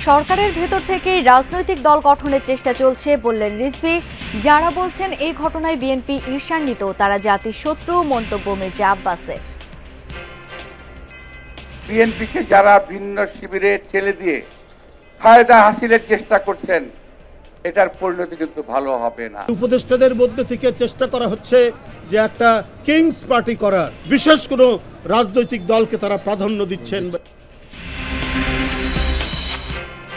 সরকারের ভেতর থেকেই রাজনৈতিক দল গঠনের চেষ্টা চলছে বললেন রিজভী। যারা বলছেন এই ঘটনায় বিএনপি ঈর্ষান্বিত তারা জাতির শত্রু, মন্তব্য মির্জা আব্বাসের। বিএনপিকে যারা ভিন্ন শিবিরে ঠেলে দিয়ে ফায়দা হাসিলের চেষ্টা করছেন, এটার পরিণতি কিন্তু ভালো হবে না। উপদেষ্টাদের মধ্যে থেকে চেষ্টা করা হচ্ছে যে একটা কিংস পার্টি করার, বিশেষ কোনো রাজনৈতিক দলকে তারা প্রাধান্য দিচ্ছেন।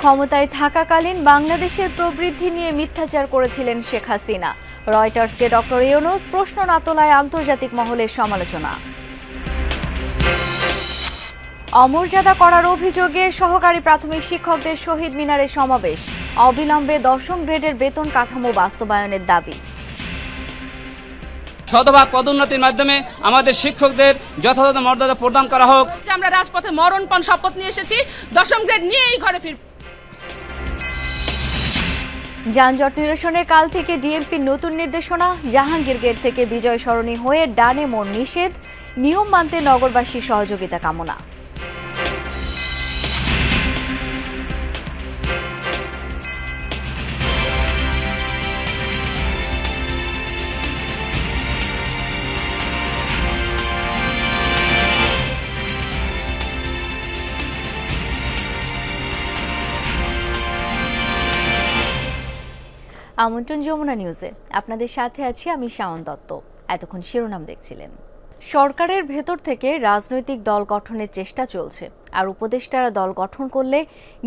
ক্ষমতায় থাকাকালীন বাংলাদেশের প্রবৃদ্ধি নিয়ে মিথ্যাচার করেছিলেন শেখ হাসিনা। রয়টার্সকে ডক্টর ইউনূস প্রশ্ন না তোলায় আন্তর্জাতিক মহলের সমালোচনা। অমর্যাদা করার অভিযোগে সহকারী প্রাথমিক শিক্ষকদের শহীদ মিনারে সমাবেশ। অবিলম্বে 10ম গ্রেডের বেতন কাঠামো বাস্তবায়নের দাবি। শতভাগ পদোন্নতির মাধ্যমে আমাদের শিক্ষকদের যথাযথ মর্যাদা প্রদান করা হোক। আমরা রাজপথে মরণপণ শপথ নিয়ে এসেছি, 10ম গ্রেড নিয়ে এই ঘরে ফিরব। যানজট নিরসনে কাল থেকে ডিএমপির নতুন নির্দেশনা। জাহাঙ্গীর গেট থেকে বিজয় সরণি হয়ে ডানে মোড় নিষেধ। নিয়ম মানতে নগরবাসীর সহযোগিতা কামনা। আমন্ত্রণ যমুনা নিউজে, আপনাদের সাথে আছি আমি শাওন দত্ত। এতক্ষণ শিরোনাম দেখছিলেন। সরকারের ভেতর থেকে রাজনৈতিক দল গঠনের চেষ্টা চলছে, আর উপদেষ্টারা দল গঠন করলে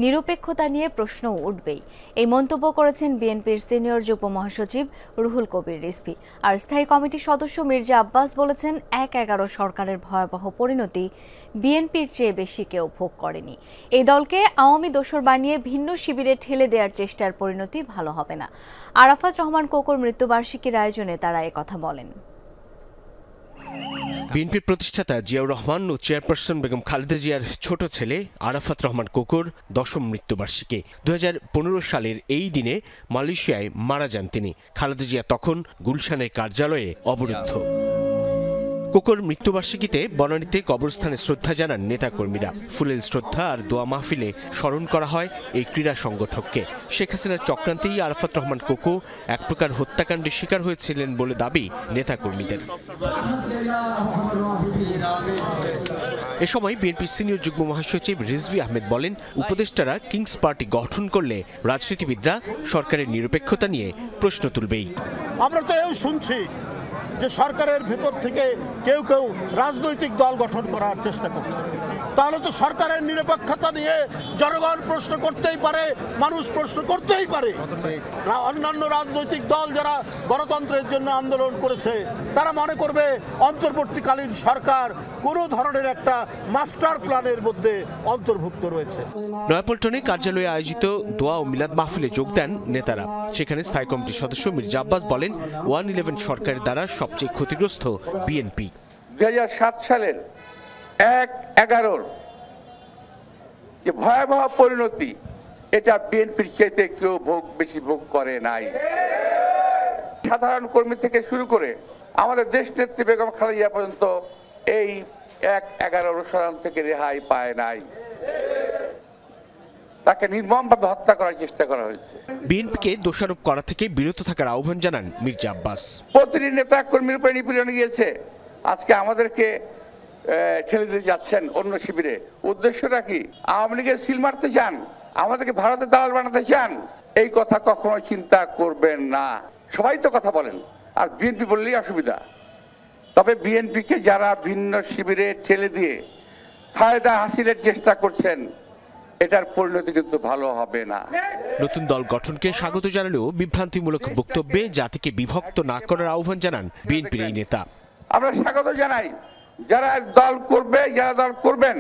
নিরপেক্ষতা নিয়ে প্রশ্ন উঠবেই। এই মন্তব্য করেছেন বিএনপির সিনিয়র যুগ্ম মহাসচিব রুহুল কবির রিজভী। আর স্থায়ী কমিটির সদস্য মির্জা আব্বাস বলেছেন, ১/১১ সরকারের ভয়াবহ পরিণতি বিএনপির চেয়ে বেশি কেউ ভোগ করেনি। এই দলকে আওয়ামী দোসর বানিয়ে ভিন্ন শিবিরে ঠেলে দেওয়ার চেষ্টার পরিণতি ভালো হবে না। আরাফাত রহমান কোকোর মৃত্যুবার্ষিকীর আয়োজনে তারা একথা বলেন। বিএনপির প্রতিষ্ঠাতা জিয়াউর রহমান ও চেয়ারপারসন বেগম খালেদা জিয়ার ছোট ছেলে আরাফাত রহমান কোকোর 10ম মৃত্যুবার্ষিকী। 2015 সালের এই দিনে মালয়েশিয়ায় মারা যান তিনি। খালেদা জিয়া তখন গুলশানের কার্যালয়ে অবরুদ্ধ। কোকোর মৃত্যুবার্ষিকীতে বনানীতে কবরস্থানে শ্রদ্ধা জানান নেতাকর্মীরা। ফুলেল শ্রদ্ধা আর দোয়া মাহফিলে স্মরণ করা হয় এই ক্রীড়া সংগঠককে। শেখ হাসিনার চক্রান্তেই আরাফাত রহমান কোকো এক প্রকার হত্যাকাণ্ডের শিকার হয়েছিলেন বলে দাবি নেতাকর্মীদের। এ সময় বিএনপির সিনিয়র যুগ্ম মহাসচিব রিজভী আহমেদ বলেন, উপদেষ্টারা কিংস পার্টি গঠন করলে রাজনীতিবিদরা সরকারের নিরপেক্ষতা নিয়ে প্রশ্ন তুলবেই। আমরা তো এও শুনছি যে সরকারের ভেতর থেকে কেউ কেউ রাজনৈতিক দল গঠন করার চেষ্টা করছে। তাহলে তো সরকারের নিরপেক্ষতা নিয়ে জনগণ প্রশ্ন করতেই পারে, মানুষ প্রশ্ন করতেই পারে। অন্যান্য রাজনৈতিক দল যারা গণতন্ত্রের জন্য আন্দোলন করেছে তারা মনে করবে অন্তর্বর্তীকালীন সরকার কোনো ধরনের একটা মাস্টার প্ল্যানের মধ্যে অন্তর্ভুক্ত রয়েছে। নয়াপল্টনে কার্যালয়ে আয়োজিত দোয়া ও মিলাদ মাহফিলে যোগ দেন নেতারা। সেখানে স্থায়ী কমিটির সদস্য মির্জা আব্বাস বলেন, 111 সরকারের দ্বারা সবচেয়ে ক্ষতিগ্রস্ত বিএনপি। 2007 সালের 1/11 যে ভয়াবহ পরিণতি, এটা বিএনপির চাইতে কেউ বেশি ভোগ করে নাই। সাধারণ কর্মী থেকে শুরু করে আমাদের দেশ নেত্রী বেগম খালেদা জিয়া পর্যন্ত এই 1/11 অনুসরণ থেকে রেহাই পায় নাই। তাকে নির্মমভাবে হত্যা করার চেষ্টা করা হয়েছে। বিএনপিকে দোষারোপ করা থেকে বিরত থাকার আহ্বান জানান মির্জা আব্বাস। প্রতিটি নেতা কর্মীর উপরে নিপীড়ন গিয়েছে, আজকে আমাদেরকে ঠেলে দিতে যাচ্ছেন অন্য শিবিরে। উদ্দেশ্যটা কি? আওয়ামী লীগের সিল মারতে চান, আমাদেরকে ভারতের দালাল বানাতে চান। এই কথা কখনো চিন্তা করবেন না। সবাই তো কথা বলেন, আর বিএনপি বললেই অসুবিধা। তবে বিএনপিকে যারা ভিন্ন শিবিরে ঠেলে দিয়ে ফায়দা হাসিলের চেষ্টা করছেন, এটার পরিণতি কিন্তু ভালো হবে না। নতুন দল গঠনকে স্বাগত জানালেও বিভ্রান্তিমূলক বক্তব্যে জাতিকে বিভক্ত না করার আহ্বান জানান বিএনপির এই নেতা। আমরা স্বাগত জানাই যারা দল করবে, যারা দল করবেন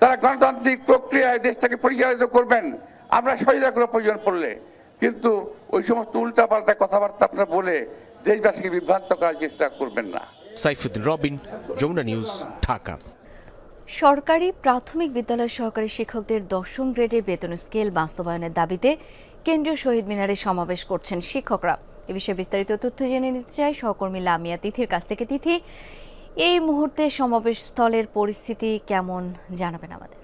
তারা গণতান্ত্রিক প্রক্রিয়ায় দেশটাকে পরিচালিত করবেন। আমরা সহায়তা করে প্রয়োজন পড়লে, কিন্তু ওই সমস্ত উল্টাপাল্টা কথাবার্তা আপনারা বলে দেশবাসীকে বিভ্রান্ত করার চেষ্টা করবেন না। সাইফুদ্দিন রবিন, যমুনা নিউজ, ঢাকা। সরকারি প্রাথমিক বিদ্যালয়ের সহকারী শিক্ষকদের 10ম গ্রেডে বেতন স্কেল বাস্তবায়নের দাবিতে কেন্দ্রীয় শহীদ মিনারে সমাবেশ করছেন শিক্ষকরা। এ বিষয়ে বিস্তারিত তথ্য জেনে নিতে চাই সহকর্মী লামিয়া তিথির কাছ থেকে। তিথি, এই মুহূর্তে সমাবেশ স্থলের পরিস্থিতি কেমন জানাবেন আমাদের?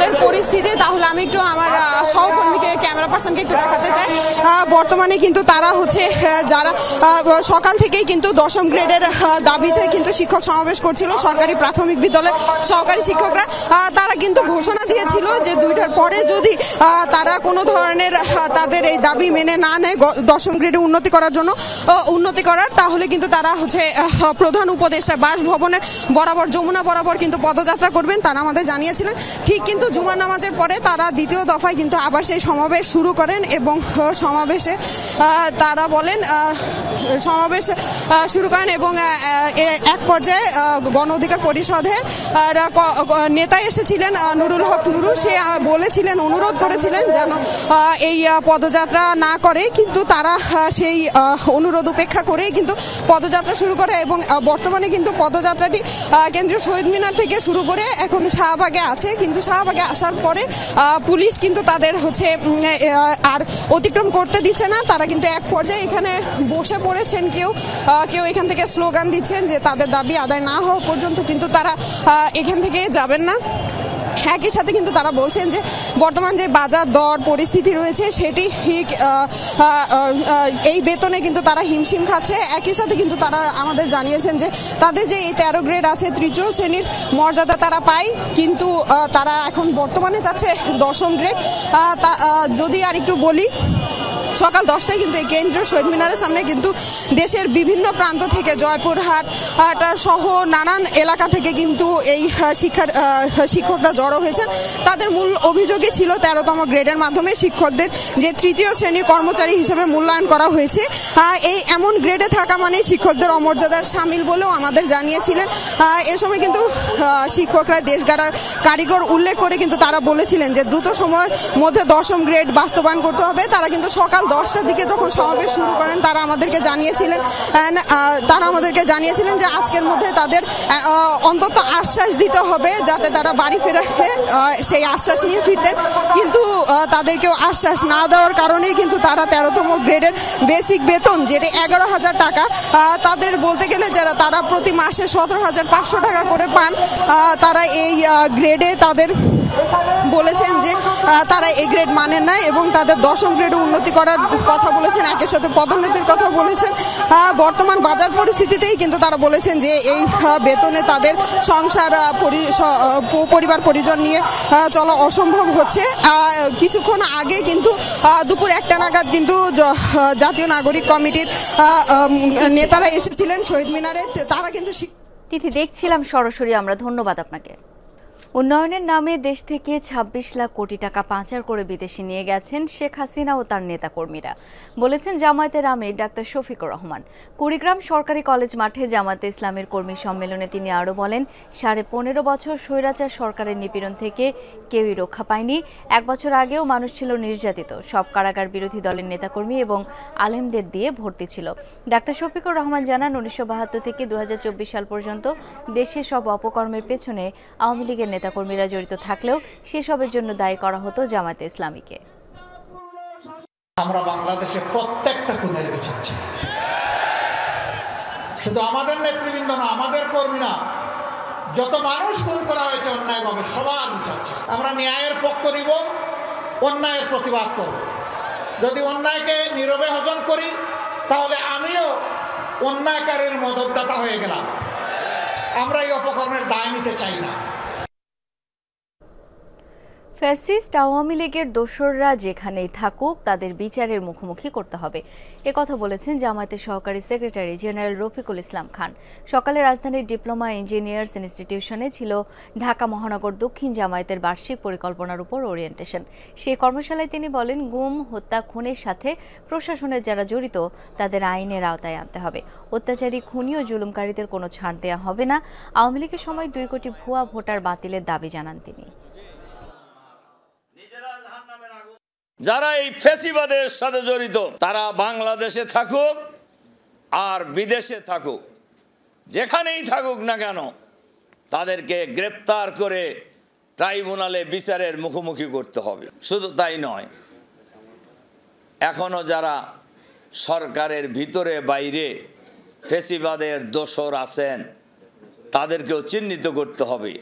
হলের পরিস্থিতি, তাহলে আমি একটু আমার সহকর্মীকে ক্যামেরা পার্সনকে একটু দেখাতে চাই। বর্তমানে কিন্তু তারা হচ্ছে যারা সকাল থেকেই কিন্তু 10ম গ্রেডের দাবিতে কিন্তু শিক্ষক সমাবেশ করছিল সরকারি প্রাথমিক বিদ্যালয়ের সহকারী শিক্ষকরা। তারা কিন্তু ঘোষণা দিয়েছিল যে 2টার পরে যদি তারা কোনো ধরনের তাদের এই দাবি মেনে না নেয় 10ম গ্রেডে উন্নতি করার, তাহলে কিন্তু তারা হচ্ছে প্রধান উপদেষ্টার বাসভবনের বরাবর যমুনা বরাবর কিন্তু পদযাত্রা করবেন, তারা আমাদের জানিয়েছিলেন। ঠিক কিন্তু জুমার নামাজের পরে তারা দ্বিতীয় দফায় কিন্তু আবার সেই সমাবেশ শুরু করেন এবং সমাবেশে তারা বলেন সমাবেশ শুরু করেন এবং এক পর্যায়ে গণ অধিকার পরিষদের নেতা এসেছিলেন নুরুল হক নুরু, সে বলেছিলেন, অনুরোধ করেছিলেন যেন এই পদযাত্রা না করে, কিন্তু তারা সেই অনুরোধ উপেক্ষা করেই কিন্তু পদযাত্রা শুরু করে এবং বর্তমানে কিন্তু পদযাত্রাটি কেন্দ্রীয় শহীদ মিনার থেকে শুরু করে এখন শাহবাগে আছে। কিন্তু শাহবাগে আসার পরে পুলিশ কিন্তু তাদের হচ্ছে আর অতিক্রম করতে দিচ্ছে না। তারা কিন্তু এক পর্যায়ে এখানে বসে পড়েছেন, কেউ এখান থেকে স্লোগান দিচ্ছেন যে তাদের দাবি আদায় না হওয়া পর্যন্ত কিন্তু তারা এখান থেকে যাবেন না। একই সাথে কিন্তু তারা বলছেন যে বর্তমান যে বাজার দর পরিস্থিতি রয়েছে সেটি এই বেতনে কিন্তু তারা হিমশিম খাচ্ছে। একই সাথে কিন্তু তারা আমাদের জানিয়েছেন যে তাদের যে এই 13 গ্রেড আছে, তৃতীয় শ্রেণীর মর্যাদা তারা পায়, কিন্তু তারা এখন বর্তমানে যাচ্ছে 10ম গ্রেড। যদি আর একটু বলি, সকাল 10টায় কিন্তু এই কেন্দ্রীয় শহীদ মিনারের সামনে কিন্তু দেশের বিভিন্ন প্রান্ত থেকে, জয়পুরহাট সহ নানান এলাকা থেকে কিন্তু এই শিক্ষকরা জড়ো হয়েছেন। তাদের মূল অভিযোগই ছিল 13তম গ্রেডের মাধ্যমে শিক্ষকদের যে তৃতীয় শ্রেণীর কর্মচারী হিসেবে মূল্যায়ন করা হয়েছে, এই এমন গ্রেডে থাকা মানে শিক্ষকদের অমর্যাদার সামিল বলেও আমাদের জানিয়েছিলেন। এ সময় কিন্তু শিক্ষকরা দেশ গড়ার কারিগর উল্লেখ করে কিন্তু তারা বলেছিলেন যে দ্রুত সময়ের মধ্যে 10ম গ্রেড বাস্তবায়ন করতে হবে। তারা কিন্তু সকাল 10টার দিকে যখন সমাবেশ শুরু করেন তারা আমাদেরকে জানিয়েছিলেন যে আজকের মধ্যে তাদের অন্তত আশ্বাস দিতে হবে যাতে তারা বাড়ি ফেরে সেই আশ্বাস নিয়ে ফিরতেন, কিন্তু তাদেরকেও আশ্বাস না দেওয়ার কারণেই কিন্তু তারা 13তম গ্রেডের বেসিক বেতন যেটা 11,000 টাকা, তাদের বলতে গেলে যারা তারা প্রতি মাসে 17,500 টাকা করে পান, তারা এই গ্রেডে তাদের বলেছেন যে তারা এই গ্রেড মানেন না এবং তাদের 10ম গ্রেডে উন্নতি করার কথা বলেছেন, একই সাথে পদোন্নতির কথা বলেছেন। বর্তমান বাজার পরিস্থিতিতেই কিন্তু তারা বলেছেন যে এই বেতনে তাদের সংসার পরিবার পরিজন নিয়ে চলা অসম্ভব হচ্ছে। কিছুক্ষণ আগে কিন্তু দুপুর 1টা নাগাদ কিন্তু জাতীয় নাগরিক কমিটির নেতারা এসেছিলেন শহীদ মিনারে, তারা কিন্তু তিথি দেখছিলাম সরাসরি আমরা, ধন্যবাদ আপনাকে। উন্নয়নের নামে দেশ থেকে 26 লাখ কোটি টাকা পাচার করে বিদেশে নিয়ে গেছেন শেখ হাসিনা ও তার নেতাকর্মীরা, বলেছেন জামায়াতের আমির ডাক্তার শফিকুর রহমান। কুড়িগ্রাম সরকারি কলেজ মাঠে জামায়াতে ইসলামের কর্মী সম্মেলনে তিনি আরও বলেন, 15.5 বছর স্বৈরাচার সরকারের নিপীড়ন থেকে কেউই রক্ষা পায়নি। 1 বছর আগেও মানুষ ছিল নির্যাতিত, সব কারাগার বিরোধী দলের নেতাকর্মী এবং আলেমদের দিয়ে ভর্তি ছিল। ডাক্তার শফিকুর রহমান জানান, 1972 থেকে 2024 সাল পর্যন্ত দেশে সব অপকর্মের পেছনে আওয়ামী লীগের নেতাকর্মীরা জড়িত থাকলেও সেসবের জন্য দায়ী করা হতো জামায়াতে ইসলামীকে। আমরা বাংলাদেশে প্রত্যেকটা খুনের বিচার চাই, শুধু আমাদের নেতৃবৃন্দ না, আমাদের কর্মী না, যত মানুষ খুন করা হয়েছে অন্যায়ভাবে সবার বিচার চাই। আমরা ন্যায়ের পক্ষ নিব, অন্যায়ের প্রতিবাদ করব। যদি অন্যায়কে নীরবে হজম করি তাহলে আমিও অন্যায়কারীর মদতদাতা হয়ে গেলাম। আমরা এই অপকর্মের দায় নিতে চাই না। ফ্যাসিস্ট আওয়ামী লীগের দোসররা যেখানেই থাকুক তাদের বিচারের মুখোমুখি করতে হবে, একথা বলেছেন জামায়াতের সহকারী সেক্রেটারি জেনারেল রফিকুল ইসলাম খান। সকালে রাজধানীর ডিপ্লোমা ইঞ্জিনিয়ার্স ইনস্টিটিউশনে ছিল ঢাকা মহানগর দক্ষিণ জামায়াতের বার্ষিক পরিকল্পনার উপর ওরিয়েন্টেশন। সেই কর্মশালায় তিনি বলেন, গুম, হত্যা, খুনের সাথে প্রশাসনের যারা জড়িত তাদের আইনের আওতায় আনতে হবে। অত্যাচারী, খুনি ও জুলুমকারীদের কোনো ছাড় দেওয়া হবে না। আওয়ামী লীগের সময় 2 কোটি ভুয়া ভোটার বাতিলের দাবি জানান তিনি। যারা এই ফ্যাসিবাদের সাথে জড়িত তারা বাংলাদেশে থাকুক আর বিদেশে থাকুক, যেখানেই থাকুক না কেন, তাদেরকে গ্রেপ্তার করে ট্রাইব্যুনালে বিচারের মুখোমুখি করতে হবে। শুধু তাই নয়, এখনো যারা সরকারের ভিতরে বাইরে ফ্যাসিবাদের দোসর আছেন তাদেরকেও চিহ্নিত করতে হবে।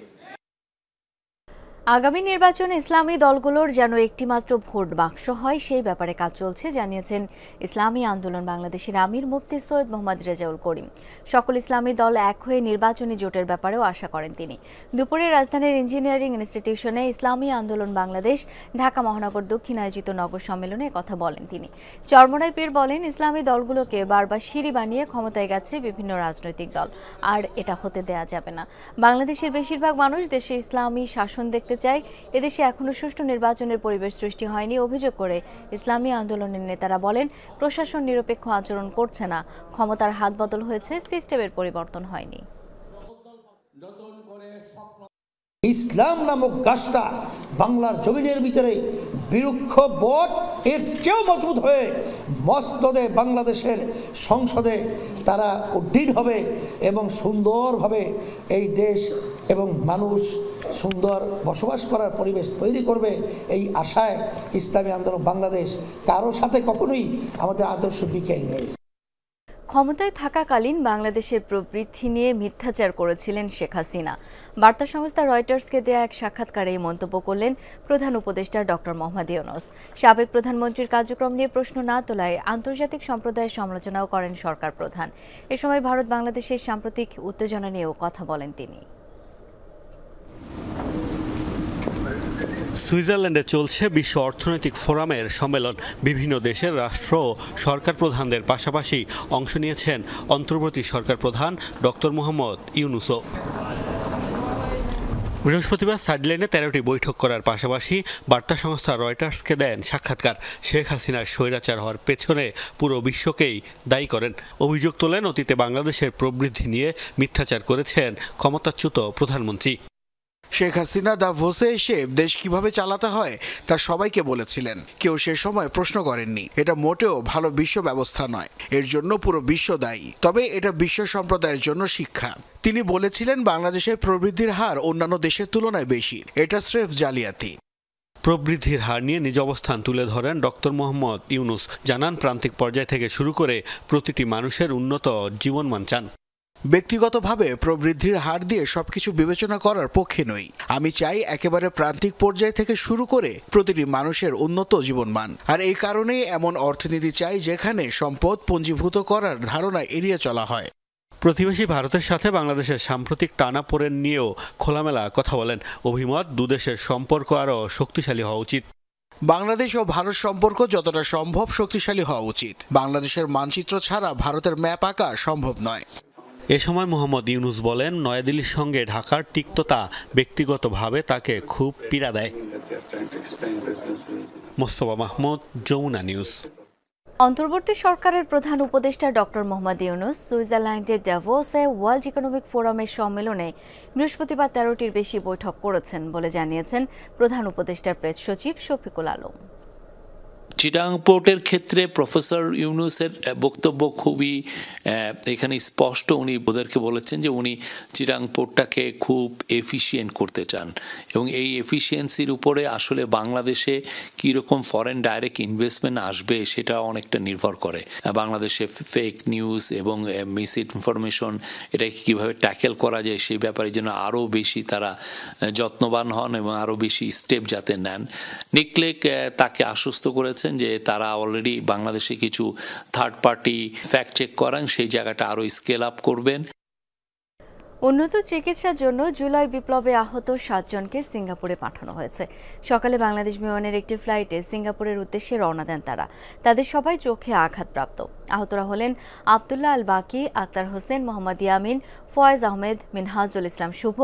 আগামী নির্বাচনে ইসলামী দলগুলোর যেন একটিমাত্র ভোট বাক্স হয় সেই ব্যাপারে কাজ চলছে জানিয়েছেন ইসলামী আন্দোলন বাংলাদেশের আমির মুফতি সৈয়দ মোহাম্মদ রেজাউল করিম। সকল ইসলামী দল এক হয়ে নির্বাচনী জোটের ব্যাপারেও আশা করেন তিনি। দুপুরে রাজধানীর ইঞ্জিনিয়ারিং ইনস্টিটিউশনে ইসলামী আন্দোলন বাংলাদেশ ঢাকা মহানগর দক্ষিণ আয়োজিত নগর সম্মেলনে কথা বলেন তিনি। চরমোনাই পীর বলেন, ইসলামী দলগুলোকে বারবার সিঁড়ি বানিয়ে ক্ষমতায় গেছে বিভিন্ন রাজনৈতিক দল, আর এটা হতে দেয়া যাবে না। বাংলাদেশের বেশিরভাগ মানুষ দেশে ইসলামী শাসন দেখতে চায়। এদেশে এখনো সুষ্ঠু নির্বাচনের পরিবেশ সৃষ্টি হয়নি অভিযোগ করে ইসলামী আন্দোলনের নেতারা বলেন, প্রশাসন নিরপেক্ষ আচরণ করছে না, ক্ষমতার হাত বদল হয়েছে, সিস্টেমের পরিবর্তন হয়নি। ইসলাম নামক গাছটা বাংলার জমিনের ভিতরে বৃক্ষ বট এর চেয়েও মজবুত হয়ে মসনদে বাংলাদেশের সংসদে তারা উড্ডীন হবে এবং সুন্দরভাবে এই দেশ এবং মানুষ সুন্দর বসবাস করার পরিবেশ তৈরি করবে। এই আশায় ইসলামী আন্দোলন বাংলাদেশ কারো সাথে কখনোই আমাদের আদর্শ বিকাই নেই। ক্ষমতায় থাকাকালীন বাংলাদেশের প্রবৃদ্ধি নিয়ে মিথ্যাচার করেছিলেন শেখ হাসিনা। বার্তা সংস্থা রয়টার্সকে দেয়া এক সাক্ষাৎকারে এই মন্তব্য করলেন প্রধান উপদেষ্টা ডক্টর মোহাম্মদ ইউনূস। সাবেক প্রধানমন্ত্রীর কার্যক্রম নিয়ে প্রশ্ন না তোলায় আন্তর্জাতিক সম্প্রদায়ের সমালোচনাও করেন সরকার প্রধান। এ সময় ভারত বাংলাদেশের সাম্প্রতিক উত্তেজনা নিয়েও কথা বলেন তিনি। সুইজারল্যান্ডে চলছে বিশ্ব অর্থনৈতিক ফোরামের সম্মেলন। বিভিন্ন দেশের রাষ্ট্র ও সরকার প্রধানদের পাশাপাশি অংশ নিয়েছেন অন্তর্বর্তী সরকার প্রধান ডক্টর মোহাম্মদ ইউনূসও। বৃহস্পতিবার সাইডলাইনে 13টি বৈঠক করার পাশাপাশি বার্তা সংস্থা রয়টার্সকে দেন সাক্ষাৎকার। শেখ হাসিনার স্বৈরাচার হওয়ার পেছনে পুরো বিশ্বকেই দায়ী করেন। অভিযোগ তোলেন, অতীতে বাংলাদেশের প্রবৃদ্ধি নিয়ে মিথ্যাচার করেছেন ক্ষমতাচ্যুত প্রধানমন্ত্রী। শেখ হাসিনা দাভোসে এসে দেশ কিভাবে চালাতে হয় তা সবাইকে বলেছিলেন। কেউ সে সময় প্রশ্ন করেননি। এটা মোটেও ভালো বিশ্ব ব্যবস্থা নয়, এর জন্য পুরো বিশ্ব দায়ী। তবে এটা বিশ্ব সম্প্রদায়ের জন্য শিক্ষা। তিনি বলেছিলেন, বাংলাদেশের প্রবৃদ্ধির হার অন্যান্য দেশের তুলনায় বেশি, এটা স্রেফ জালিয়াতি। প্রবৃদ্ধির হার নিয়ে নিজ অবস্থান তুলে ধরেন ডক্টর মোহাম্মদ ইউনূস। জানান, প্রান্তিক পর্যায় থেকে শুরু করে প্রতিটি মানুষের উন্নত জীবনমান চান। ব্যক্তিগতভাবে প্রবৃদ্ধির হার দিয়ে সবকিছু বিবেচনা করার পক্ষে নই। আমি চাই একেবারে প্রান্তিক পর্যায় থেকে শুরু করে প্রতিটি মানুষের উন্নত জীবনমান। আর এই কারণেই এমন অর্থনীতি চাই যেখানে সম্পদ পুঞ্জীভূত করার ধারণা এড়িয়ে চলা হয়। প্রতিবেশী ভারতের সাথে বাংলাদেশের সাম্প্রতিক টানাপোড়েন নিয়েও খোলামেলা কথা বলেন। অভিমত, দুদেশের সম্পর্ক আরও শক্তিশালী হওয়া উচিত। বাংলাদেশ ও ভারত সম্পর্ক যতটা সম্ভব শক্তিশালী হওয়া উচিত। বাংলাদেশের মানচিত্র ছাড়া ভারতের ম্যাপ আঁকা সম্ভব নয়। এ সময় মোহাম্মদ ইউনূস বলেন, নয়াদিল্লির সঙ্গে ঢাকার তিক্ততা ব্যক্তিগতভাবে তাকে খুব পীড়া দেয়। মোস্তফা মাহমুদ, যমুনা নিউজ। অন্তর্বর্তী সরকারের প্রধান উপদেষ্টা ডক্টর মোহাম্মদ ইউনূস সুইজারল্যান্ডের davos-এ ওয়ার্ল্ড ইকোনমিক ফোরামের সম্মেলনে বৃহস্পতিবার 13টির বেশি বৈঠক করেছেন বলে জানিয়েছেন প্রধান উপদেষ্টার প্রেস সচিব শফিকুল আলম। চিটাং পোর্টের ক্ষেত্রে প্রফেসর ইউনূসের বক্তব্য খুবই এখানে স্পষ্ট। উনি ওদেরকে বলেছেন যে উনি চিটাং পোর্টটাকে খুব এফিশিয়েন্ট করতে চান এবং এই এফিসিয়েন্সির উপরে আসলে বাংলাদেশে কীরকম ফরেন ডাইরেক্ট ইনভেস্টমেন্ট আসবে সেটা অনেকটা নির্ভর করে। বাংলাদেশে ফেক নিউজ এবং মিস ইনফরমেশন এটাকে কীভাবে ট্যাকেল করা যায় সেই ব্যাপারে যেন আরও বেশি তারা যত্নবান হন এবং আরও বেশি স্টেপ যাতে নেন। নিকলেক তাকে আশ্বস্ত করেছেন যে তারা অলরেডি বাংলাদেশে কিছু থার্ড পার্টি ফ্যাক্ট চেক করান, সেই জায়গাটা আরো স্কেল আপ করবেন। উন্নত চিকিৎসার জন্য জুলাই বিপ্লবে আহত 7 জনকে সিঙ্গাপুরে পাঠানো হয়েছে। সকালে বাংলাদেশ বিমানের একটি ফ্লাইটে সিঙ্গাপুরের উদ্দেশ্যে রওনা দেন তারা। তাদের সবাই চোখে আঘাতপ্রাপ্ত। আহতরা হলেন আবদুল্লাহ আল বাকি, আক্তার হোসেন, মোহাম্মদ ইয়ামিন, ফয়েজ আহমেদ, মিনহাজুল ইসলাম শুভ,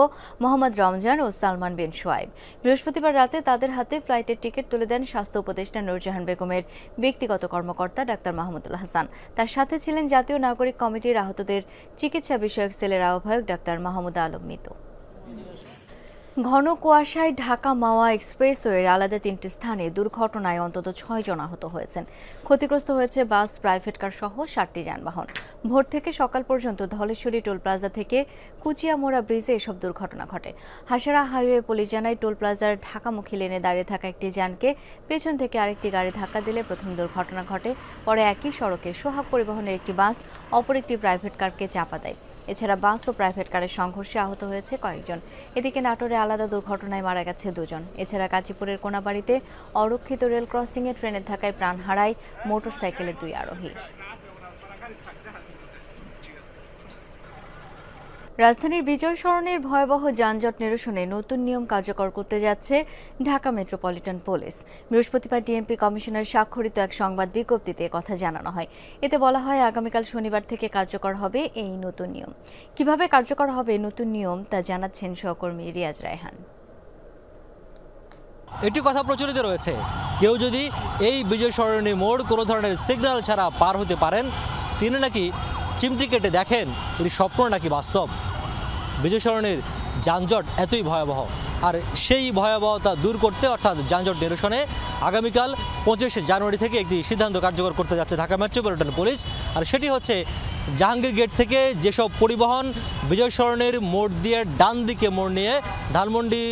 মোহাম্মদ রমজান ও সালমান বিন সোয়াইব। বৃহস্পতিবার রাতে তাদের হাতে ফ্লাইটের টিকিট তুলে দেন স্বাস্থ্য উপদেষ্টা নূরজাহান বেগমের ব্যক্তিগত কর্মকর্তা ডাক্তার মাহমুদুল হাসান। তার সাথে ছিলেন জাতীয় নাগরিক কমিটির আহতদের চিকিৎসা বিষয়ক সেলের আহ্বায়ক ডাক্তার মাহমুদ আলম মিতু। ঘন কুয়াশায় ঢাকা মাওয়া এক্সপ্রেসওয়ের আলাদা 3টি স্থানে দুর্ঘটনায় অন্তত 6 জন আহত হয়েছেন। ক্ষতিগ্রস্ত হয়েছে বাস, প্রাইভেট কার সহ 7টি যানবাহন। ভোর থেকে সকাল পর্যন্ত ধলেশ্বরী টোল প্লাজা থেকে কুচিয়ামোড়া ব্রিজে এসব দুর্ঘটনা ঘটে। হাসারা হাইওয়ে পুলিশ জানায়, টোল প্লাজার ঢাকামুখী লেনে দাঁড়িয়ে থাকা একটি যানকে পেছন থেকে আরেকটি গাড়ি ধাক্কা দিলে প্রথম দুর্ঘটনা ঘটে। পরে একই সড়কে সোহাগ পরিবহনের একটি বাস অপর একটি প্রাইভেট কারকে চাপা দেয়। এছাড়া বাস ও প্রাইভেট কারের সংঘর্ষে আহত হয়েছে কয়েকজন। এদিকে নাটোরে আলাদা দুর্ঘটনায় মারা গেছে 2 জন। এছাড়া গাজীপুরের কোনাবাড়িতে অরক্ষিত রেল ক্রসিংয়ে ট্রেনের ধাক্কায় প্রাণ হারায় মোটরসাইকেলের 2 আরোহী। রাজধানীর বিজয় সরণির ভয়াবহ যানজট নিরসনে নতুন নিয়ম কার্যকর করতে যাচ্ছে ঢাকা মেট্রোপলিটন পুলিশ। বৃহস্পতিবার ডিএমপি কমিশনার স্বাক্ষরিত এক সংবাদ বিজ্ঞপ্তিতে কথা জানানো হয়। এতে বলা হয় আগামীকাল শনিবার থেকে কার্যকর হবে এই নতুন নিয়ম। কিভাবে কার্যকর হবে নতুন নিয়ম তা জানাচ্ছেন সহকর্মী রিয়াজ রায়হান। এটি কথা প্রচলিত রয়েছে, কেউ যদি এই বিজয় সরণি মোড় কোনো ধরনের সিগন্যাল ছাড়া পার হতে পারেন, তিনি নাকি চিমটি কেটে দেখেন এর স্বপ্ন নাকি বাস্তব। বিজয় সরণির যানজট এতই ভয়াবহ, আর সেই ভয়াবহতা দূর করতে অর্থাৎ যানজট নিরসনে আগামীকাল 25 জানুয়ারি থেকে একটি সিদ্ধান্ত কার্যকর করতে যাচ্ছে ঢাকা মেট্রোপলিটন পুলিশ। আর সেটি হচ্ছে জাহাঙ্গীর গেট থেকে যেসব পরিবহন বিজয় সরণির মোড় দিয়ে ডান দিকে মোড় নিয়ে ধানমন্ডি,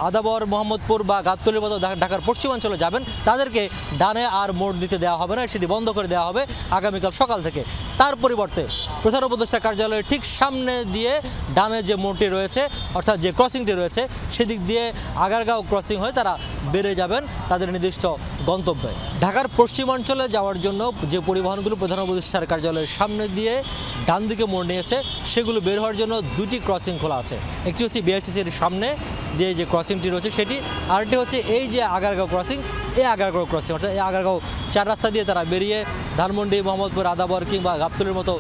আদাবর, মোহাম্মদপুর বা গাবতলীর মতো ঢাকার পশ্চিমাঞ্চলে যাবেন, তাদেরকে ডানে আর মোড় দিতে দেওয়া হবে না, সেটি বন্ধ করে দেওয়া হবে আগামীকাল সকাল থেকে। তার পরিবর্তে প্রধান উপদেষ্টা কার্যালয়ের ঠিক সামনে দিয়ে ডানে যে মোড়টি রয়েছে অর্থাৎ যে ক্রসিংটি রয়েছে সেদিক দিয়ে আগারগাঁও ক্রসিং হয়ে তারা বেড়ে যাবেন তাদের নির্দিষ্ট গন্তব্যে। ঢাকার পশ্চিমাঞ্চলে যাওয়ার জন্য যে পরিবহনগুলো প্রধান উপদেষ্টার কার্যালয়ের সামনে দিয়ে ডান দিকে মোড় নিয়েছে সেগুলো বের হওয়ার জন্য 2টি ক্রসিং খোলা আছে। একটি হচ্ছে বিআইসিসির সামনে দিয়ে যে ক্রসিংটি রয়েছে সেটি, আরেকটি হচ্ছে এই যে আগারগাঁও ক্রসিং, এই আগারগাঁও ক্রসিং অর্থাৎ এই আগারগাঁও 4 রাস্তা দিয়ে তারা বেরিয়ে ধানমন্ডি, মোহাম্মদপুর, আদাবর কিংবা গাবতলীর মতো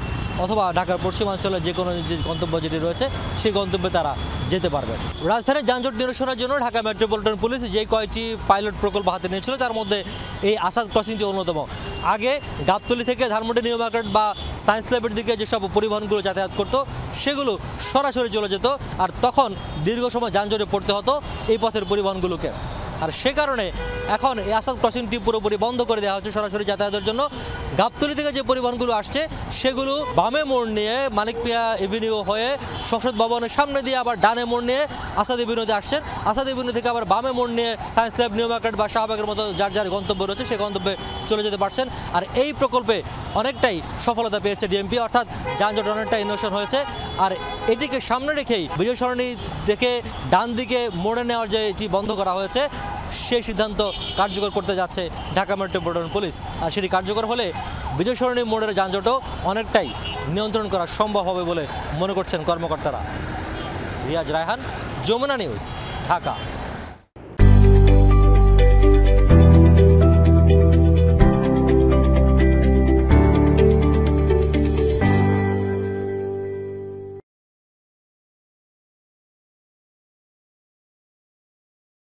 অথবা ঢাকার পশ্চিমাঞ্চলে যে কোনো যে গন্তব্য যেটি রয়েছে সেই গন্তব্যে তারা যেতে পারবেন। রাজধানীর যানজট নিরসনের জন্য ঢাকা মেট্রোপলিটন পুলিশ যে কয়েকটি পাইলট প্রকল্প হাতে নিয়েছিল তার মধ্যে এই আসাদ ক্রসিংটি অন্যতম। আগে গাবতলী থেকে ধানমন্ডি নিউ মার্কেট বা সায়েন্স ল্যাবের দিকে যেসব পরিবহনগুলো যাতায়াত করতো সেগুলো সরাসরি চলে যেত, আর তখন দীর্ঘ সময় যানজটে পড়তে হতো এই পথের পরিবহনগুলোকে। আর সে কারণে এখন এই আসাদ ক্রসিংটি পুরোপুরি বন্ধ করে দেওয়া হচ্ছে সরাসরি যাতায়াতের জন্য। গাবতলী থেকে যে পরিবহনগুলো আসছে সেগুলো বামে মোড় নিয়ে মানিক মিয়া এভিনিউ হয়ে সংসদ ভবনের সামনে দিয়ে আবার ডানে মোড় নিয়ে আসাদ এভিনিউতে আসছেন, আসাদ এভিনিউ থেকে আবার বামে মোড় নিয়ে সায়েন্স ল্যাব, নিউ মার্কেট বা শাহবাগের মতো যার যার গন্তব্য রয়েছে সেই গন্তব্যে চলে যেতে পারছেন। আর এই প্রকল্পে অনেকটাই সফলতা পেয়েছে ডিএমপি, অর্থাৎ যানজট অনেকটা নিরসন হয়েছে। আর এটিকে সামনে রেখেই বিজয় সরণি থেকে ডান দিকে মোড়ে নেওয়ার যে এটি বন্ধ করা হয়েছে সেই সিদ্ধান্ত কার্যকর করতে যাচ্ছে ঢাকা মেট্রোপলিটন পুলিশ। আর সেটি কার্যকর হলে বিজয় সরণি মোড়ের যানজটও অনেকটাই নিয়ন্ত্রণ করা সম্ভব হবে বলে মনে করছেন কর্মকর্তারা। রিয়াজ রায়হান, যমুনা নিউজ, ঢাকা।